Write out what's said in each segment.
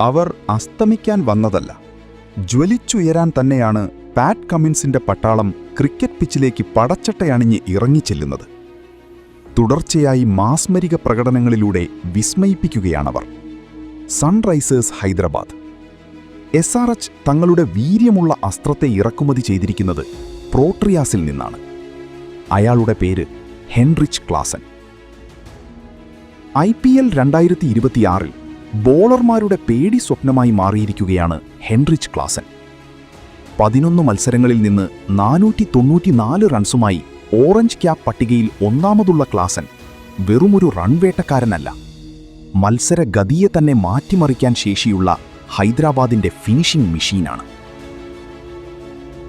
അവർ അസ്തമിക്കാൻ വന്നതല്ല, ജ്വലിച്ചുയരാൻ തന്നെയാണ് പാറ്റ് കമ്മിൻസിന്റെ പട്ടാളം ക്രിക്കറ്റ് പിച്ചിലേക്ക് പടച്ചട്ടയണിഞ്ഞ് ഇറങ്ങിച്ചെല്ലുന്നത്. തുടർച്ചയായി മാസ്മരിക പ്രകടനങ്ങളിലൂടെ വിസ്മയിപ്പിക്കുകയാണവർ. സൺറൈസേഴ്സ് ഹൈദരാബാദ്. SRH തങ്ങളുടെ വീര്യമുള്ള അസ്ത്രത്തെ ഇറക്കുമതി ചെയ്തിരിക്കുന്നത് പ്രോട്രിയാസിൽ നിന്നാണ്. അയാളുടെ പേര് ഹെൻറിച്ച് ക്ലാസൻ. IPL 2026-ൽ ബോളർമാരുടെ പേടി സ്വപ്നമായി മാറിയിരിക്കുകയാണ് ഹെൻറിച്ച് ക്ലാസൻ. 11 മത്സരങ്ങളിൽ നിന്ന് 494 റൺസുമായി ഓറഞ്ച് ക്യാപ്പ് പട്ടികയിൽ ഒന്നാമതുള്ള ക്ലാസൻ വെറുമൊരു റൺവേട്ടക്കാരനല്ല, മത്സരഗതിയെ തന്നെ മാറ്റിമറിക്കാൻ ശേഷിയുള്ള ഹൈദരാബാദിന്റെ ഫിനിഷിംഗ് മെഷീനാണ്.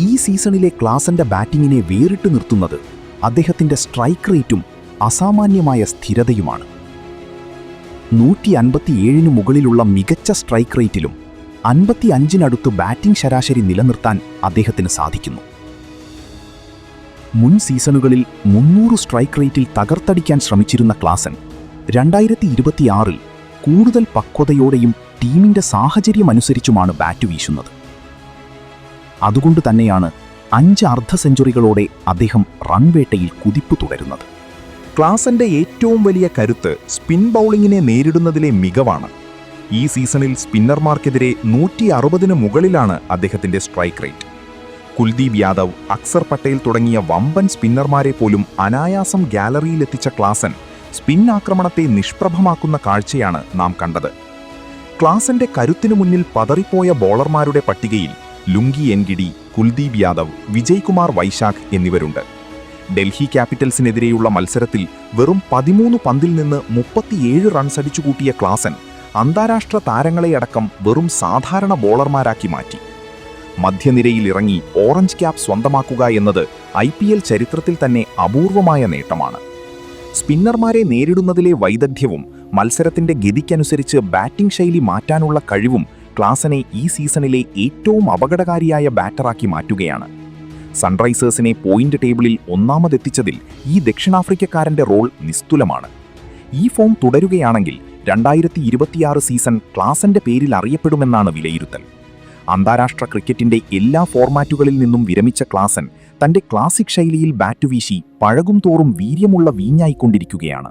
ഈ സീസണിലെ ക്ലാസന്റെ ബാറ്റിങ്ങിനെ വേറിട്ട് നിർത്തുന്നത് അദ്ദേഹത്തിന്റെ സ്ട്രൈക്ക് റേറ്റും അസാമാന്യമായ സ്ഥിരതയുമാണ്. 157 മുകളിലുള്ള മികച്ച സ്ട്രൈക്ക് റേറ്റിലും 55-നടുത്ത് ബാറ്റിംഗ് ശരാശരി നിലനിർത്താൻ അദ്ദേഹത്തിന് സാധിക്കുന്നു. മുൻ സീസണുകളിൽ 300 സ്ട്രൈക്ക് റേറ്റിൽ തകർത്തടിക്കാൻ ശ്രമിച്ചിരുന്ന ക്ലാസൻ 2026-ൽ കൂടുതൽ പക്വതയോടെയും ടീമിന്റെ സാഹചര്യമനുസരിച്ചുമാണ് ബാറ്റ് വീശുന്നത്. അതുകൊണ്ട് തന്നെയാണ് 5 അർദ്ധ സെഞ്ചുറികളോടെ അദ്ദേഹം റൺവേട്ടയിൽ കുതിപ്പ് തുടരുന്നത്. ക്ലാസന്റെ ഏറ്റവും വലിയ കരുത്ത് സ്പിൻ ബൗളിങ്ങിനെ നേരിടുന്നതിലെ മികവാണ്. ഈ സീസണിൽ സ്പിന്നർമാർക്കെതിരെ 160-ന് മുകളിലാണ് അദ്ദേഹത്തിന്റെ സ്ട്രൈക്ക് റേറ്റ്. കുൽദീപ് യാദവ്, അക്സർ പട്ടേൽ തുടങ്ങിയ വമ്പൻ സ്പിന്നർമാരെ പോലും അനായാസം ഗാലറിയിലെത്തിച്ച ക്ലാസൻ സ്പിൻ ആക്രമണത്തെ നിഷ്പ്രഭമാക്കുന്ന കാഴ്ചയാണ് നാം കണ്ടത്. ക്ലാസന്റെ കരുത്തിനു മുന്നിൽ പതറിപ്പോയ ബോളർമാരുടെ പട്ടികയിൽ ലുങ്കി എൻഗിഡി, കുൽദീപ് യാദവ്, വിജയ്കുമാർ വൈശാഖ് എന്നിവരുണ്ട്. ഡൽഹി ക്യാപിറ്റൽസിനെതിരെയുള്ള മത്സരത്തിൽ വെറും 13 പന്തിൽ നിന്ന് 37 റൺസ് അടിച്ചുകൂട്ടിയ ക്ലാസൻ അന്താരാഷ്ട്ര താരങ്ങളെയടക്കം വെറും സാധാരണ ബോളർമാരാക്കി മാറ്റി. മധ്യനിരയിൽ ഇറങ്ങി ഓറഞ്ച് ക്യാപ്പ് സ്വന്തമാക്കുക എന്നത് IPL ചരിത്രത്തിൽ തന്നെ അപൂർവമായ നേട്ടമാണ്. സ്പിന്നർമാരെ നേരിടുന്നതിലെ വൈദഗ്ധ്യവും മത്സരത്തിന്റെ ഗതിക്കനുസരിച്ച് ബാറ്റിംഗ് ശൈലി മാറ്റാനുള്ള കഴിവും ക്ലാസനെ ഈ സീസണിലെ ഏറ്റവും അപകടകാരിയായ ബാറ്ററാക്കി മാറ്റുകയാണ്. സൺറൈസേഴ്സിനെ പോയിന്റ് ടേബിളിൽ ഒന്നാമതെത്തിച്ചതിൽ ഈ ദക്ഷിണാഫ്രിക്കക്കാരന്റെ റോൾ നിസ്തുലമാണ്. ഈ ഫോം തുടരുകയാണെങ്കിൽ 2026 സീസൺ ക്ലാസന്റെ പേരിൽ അറിയപ്പെടുമെന്നാണ് വിലയിരുത്തൽ. അന്താരാഷ്ട്ര ക്രിക്കറ്റിന്റെ എല്ലാ ഫോർമാറ്റുകളിൽ നിന്നും വിരമിച്ച ക്ലാസൻ തന്റെ ക്ലാസിക് ശൈലിയിൽ ബാറ്റ് വീശി പഴകും തോറും വീര്യമുള്ള വീഞ്ഞായിക്കൊണ്ടിരിക്കുകയാണ്.